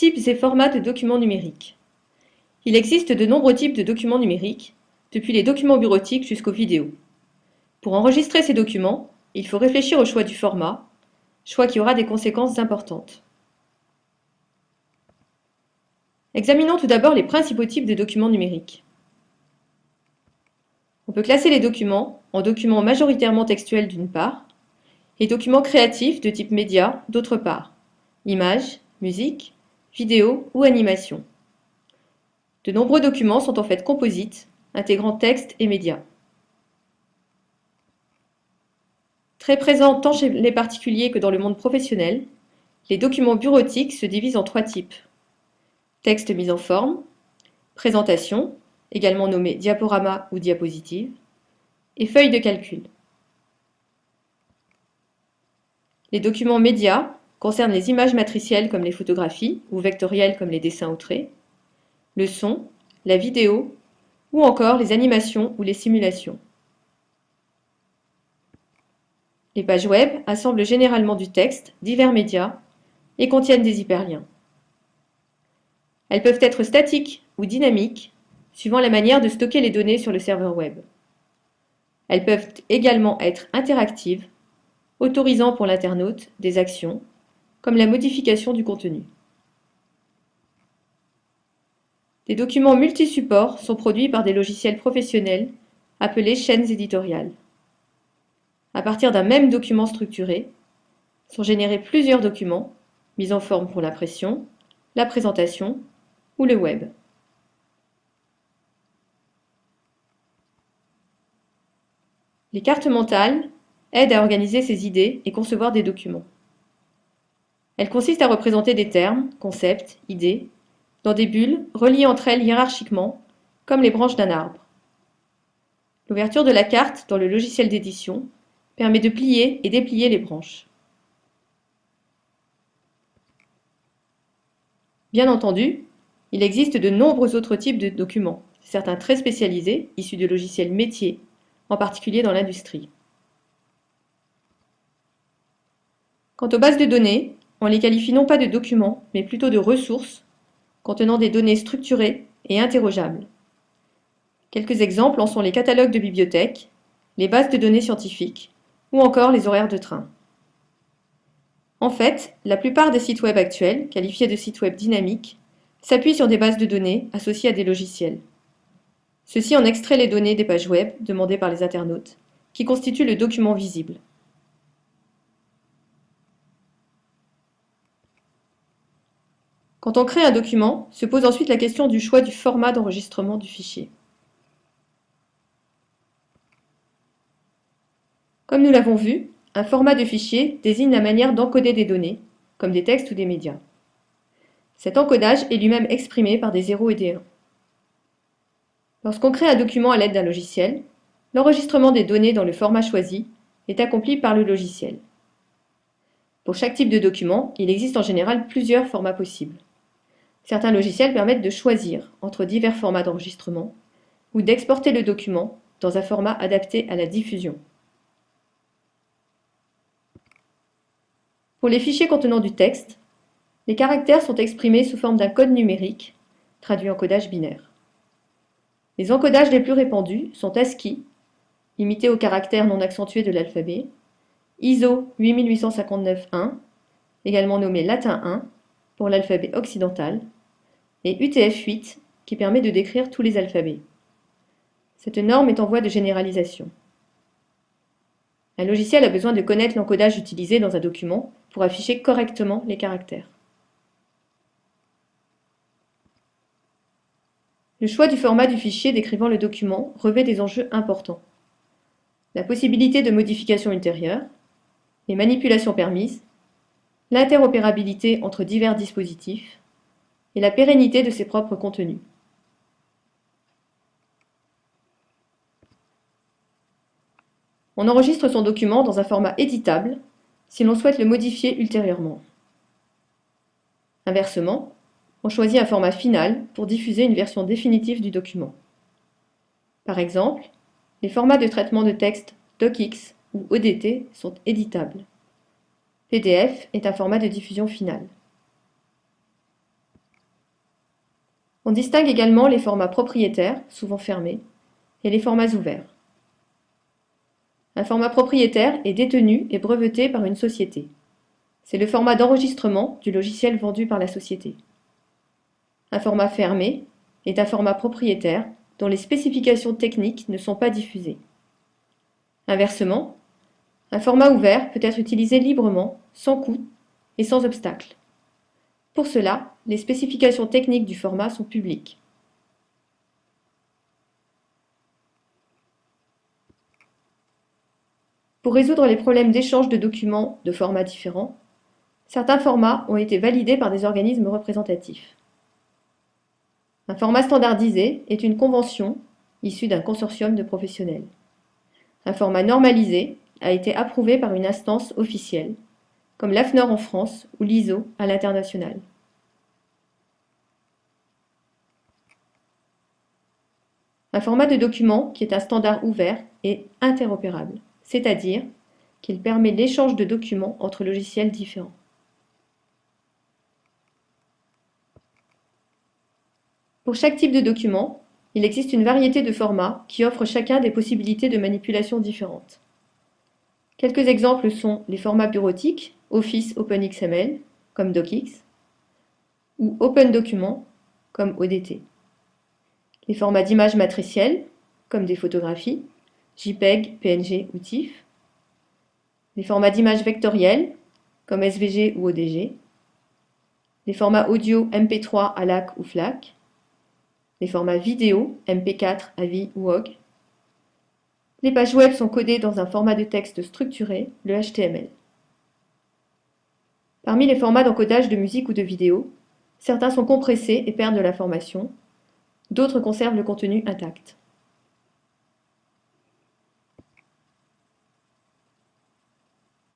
Types et formats de documents numériques. Il existe de nombreux types de documents numériques, depuis les documents bureautiques jusqu'aux vidéos. Pour enregistrer ces documents, il faut réfléchir au choix du format, choix qui aura des conséquences importantes. Examinons tout d'abord les principaux types de documents numériques. On peut classer les documents en documents majoritairement textuels d'une part, et documents créatifs de type média d'autre part, images, musique, vidéo ou animation. De nombreux documents sont en fait composites, intégrant texte et médias. Très présents tant chez les particuliers que dans le monde professionnel, les documents bureautiques se divisent en trois types. Texte mis en forme, présentation, également nommée diaporama ou diapositive, et feuille de calcul. Les documents médias concernent les images matricielles comme les photographies ou vectorielles comme les dessins au trait, le son, la vidéo ou encore les animations ou les simulations. Les pages web assemblent généralement du texte, divers médias et contiennent des hyperliens. Elles peuvent être statiques ou dynamiques, suivant la manière de stocker les données sur le serveur web. Elles peuvent également être interactives, autorisant pour l'internaute des actions, comme la modification du contenu. Des documents multi-supports sont produits par des logiciels professionnels appelés chaînes éditoriales. À partir d'un même document structuré, sont générés plusieurs documents, mis en forme pour l'impression, la présentation ou le web. Les cartes mentales aident à organiser ses idées et concevoir des documents. Elles consistent à représenter des termes, concepts, idées, dans des bulles reliées entre elles hiérarchiquement, comme les branches d'un arbre. L'ouverture de la carte dans le logiciel d'édition permet de plier et déplier les branches. Bien entendu, il existe de nombreux autres types de documents, certains très spécialisés, issus de logiciels métiers, en particulier dans l'industrie. Quant aux bases de données, on les qualifie non pas de documents, mais plutôt de ressources, contenant des données structurées et interrogeables. Quelques exemples en sont les catalogues de bibliothèques, les bases de données scientifiques, ou encore les horaires de train. En fait, la plupart des sites web actuels, qualifiés de sites web dynamiques, s'appuient sur des bases de données associées à des logiciels. Ceci en extrait les données des pages web demandées par les internautes, qui constituent le document visible. Quand on crée un document, se pose ensuite la question du choix du format d'enregistrement du fichier. Comme nous l'avons vu, un format de fichier désigne la manière d'encoder des données, comme des textes ou des médias. Cet encodage est lui-même exprimé par des 0 et des 1. Lorsqu'on crée un document à l'aide d'un logiciel, l'enregistrement des données dans le format choisi est accompli par le logiciel. Pour chaque type de document, il existe en général plusieurs formats possibles. Certains logiciels permettent de choisir entre divers formats d'enregistrement ou d'exporter le document dans un format adapté à la diffusion. Pour les fichiers contenant du texte, les caractères sont exprimés sous forme d'un code numérique, traduit en codage binaire. Les encodages les plus répandus sont ASCII, limité aux caractères non accentués de l'alphabet, ISO 8859-1, également nommé latin 1, pour l'alphabet occidental, et UTF-8, qui permet de décrire tous les alphabets. Cette norme est en voie de généralisation. Un logiciel a besoin de connaître l'encodage utilisé dans un document pour afficher correctement les caractères. Le choix du format du fichier décrivant le document revêt des enjeux importants. La possibilité de modification ultérieure, les manipulations permises, l'interopérabilité entre divers dispositifs et la pérennité de ses propres contenus. On enregistre son document dans un format éditable si l'on souhaite le modifier ultérieurement. Inversement, on choisit un format final pour diffuser une version définitive du document. Par exemple, les formats de traitement de texte DocX ou ODT sont éditables. PDF est un format de diffusion finale. On distingue également les formats propriétaires, souvent fermés, et les formats ouverts. Un format propriétaire est détenu et breveté par une société. C'est le format d'enregistrement du logiciel vendu par la société. Un format fermé est un format propriétaire dont les spécifications techniques ne sont pas diffusées. Inversement, un format ouvert peut être utilisé librement, sans coût et sans obstacle. Pour cela, les spécifications techniques du format sont publiques. Pour résoudre les problèmes d'échange de documents de formats différents, certains formats ont été validés par des organismes représentatifs. Un format standardisé est une convention issue d'un consortium de professionnels. Un format normalisé a été approuvé par une instance officielle, comme l'AFNOR en France ou l'ISO à l'international. Un format de document qui est un standard ouvert est interopérable, c'est-à-dire qu'il permet l'échange de documents entre logiciels différents. Pour chaque type de document, il existe une variété de formats qui offrent chacun des possibilités de manipulation différentes. Quelques exemples sont les formats bureautiques, Office OpenXML, comme DocX, ou Open Document, comme ODT. Les formats d'images matricielles, comme des photographies, JPEG, PNG ou TIFF. Les formats d'images vectorielles, comme SVG ou ODG. Les formats audio MP3 ALAC ou FLAC. Les formats vidéo, MP4, AVI ou OGG. Les pages web sont codées dans un format de texte structuré, le HTML. Parmi les formats d'encodage de musique ou de vidéo, certains sont compressés et perdent de l'information, d'autres conservent le contenu intact.